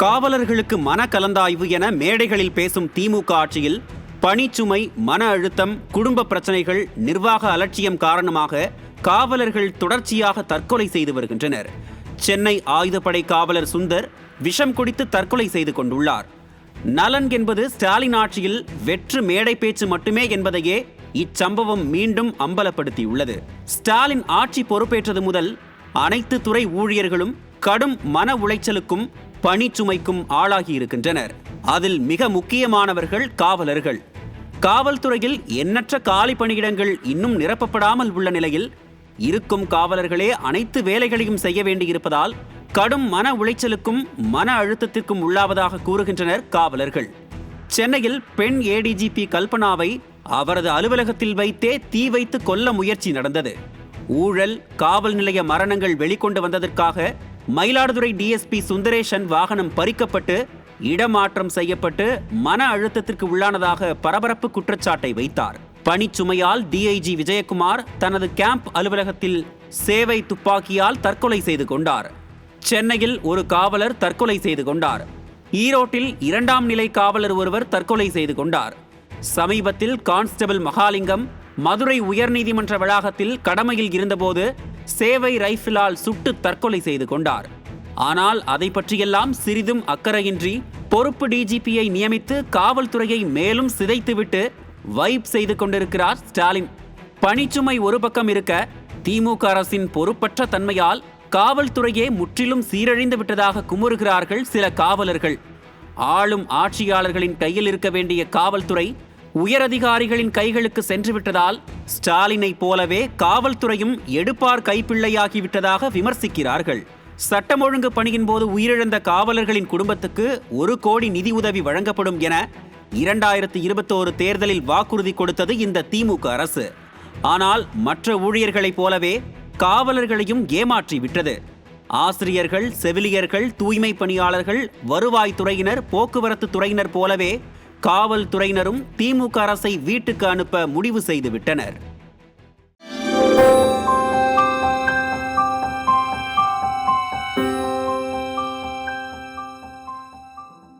காவலர்களுக்கு மன கலந்தாய்வு என மேடைகளில் பேசும் திமுக ஆட்சியில் பணிச்சுமை, மன அழுத்தம், குடும்ப பிரச்சனைகள், நிர்வாக அலட்சியம் காரணமாக காவலர்கள் தொடர்ச்சியாக தற்கொலை செய்து வருகின்றனர். சென்னை ஆயுதப்படை காவலர் சுந்தர் விஷம் குடித்து தற்கொலை செய்து கொண்டுள்ளார். நலன் என்பது ஸ்டாலின் ஆட்சியில் வெற்று மேடை பேச்சு மட்டுமே என்பதையே இச்சம்பவம் மீண்டும் அம்பலப்படுத்தியுள்ளது. ஸ்டாலின் ஆட்சி பொறுப்பேற்றது முதல் அனைத்து துறை ஊழியர்களும் கடும் மன உளைச்சலுக்கும் பணிச்சுமைக்கும் ஆளாகி இருக்கின்றனர். அதில் மிக முக்கியமானவர்கள் காவலர்கள். காவல்துறையில் எண்ணற்ற காலி பணியிடங்கள் இன்னும் நிரப்பப்படாமல் உள்ள நிலையில் இருக்கும் காவலர்களே அனைத்து வேலைகளையும் செய்ய வேண்டியிருப்பதால் கடும் மன உளைச்சலுக்கும் மன அழுத்தத்திற்கும் உள்ளாவதாக கூறுகின்றனர் காவலர்கள். சென்னையில் பெண் ஏடிஜிபி கல்பனாவை அவரது அலுவலகத்தில் வைத்தே தீ வைத்து கொல்ல முயற்சி நடந்தது. ஊழல், காவல் நிலைய மரணங்கள் வெளிக்கொண்டு வந்ததற்காக மயிலாடுதுறை டிஎஸ்பி சுந்தரேசன் வாகனம் பறிக்கப்பட்டு இடமாற்றம் செய்யப்பட்டு மன அழுத்தத்திற்கு உள்ளானதாக பரபரப்பு குற்றச்சாட்டை வைத்தார். பணிச்சுமையால் டிஐஜி விஜயகுமார் தனது கேம்ப் அலுவலகத்தில் சேவை துப்பாக்கியால் தற்கொலை செய்து கொண்டார். சென்னையில் ஒரு காவலர் தற்கொலை செய்து கொண்டார். ஈரோட்டில் 2ஆம் நிலை காவலர் ஒருவர் தற்கொலை செய்து கொண்டார். சமீபத்தில் கான்ஸ்டபிள் மகாலிங்கம் மதுரை உயர்நீதிமன்ற வளாகத்தில் கடமையில் இருந்தபோது சேவை ரைபிளால் சுட்டு தற்கொலை செய்து கொண்டார். ஆனால் அதை பற்றியெல்லாம் சிறிதும் அக்கறையின்றி பொறுப்பு டிஜிபியை நியமித்து காவல்துறையை மேலும் சிதைத்துவிட்டு வைப் செய்து கொண்டிருக்கிறார் ஸ்டாலின். பணிச்சுமை ஒரு பக்கம் இருக்க, திமுக அரசின் பொறுப்பற்ற தன்மையால் காவல்துறையே முற்றிலும் சீரழிந்து விட்டதாக குமுறுகிறார்கள் சில காவலர்கள். ஆளும் ஆட்சியாளர்களின் கையில் இருக்க வேண்டிய காவல்துறை உயரதிகாரிகளின் கைகளுக்கு சென்றுவிட்டதால் ஸ்டாலினை போலவே காவல்துறையும் எடுப்பார் கைப்பிள்ளையாகிவிட்டதாக விமர்சிக்கிறார்கள். சட்டம் ஒழுங்கு பணியின் போது உயிரிழந்த காவலர்களின் குடும்பத்துக்கு 1 கோடி நிதி உதவி வழங்கப்படும் என 2021 தேர்தலில் வாக்குறுதி கொடுத்தது இந்த திமுக அரசு. ஆனால் மற்ற ஊழியர்களைப் போலவே காவலர்களையும் ஏமாற்றி விட்டது. ஆசிரியர்கள், செவிலியர்கள், தூய்மை பணியாளர்கள், வருவாய்த்துறையினர், போக்குவரத்து துறையினர் போலவே காவல்துறையினரும் திமுக அரசை வீட்டுக்கு அனுப்ப முடிவு செய்து விட்டனர்.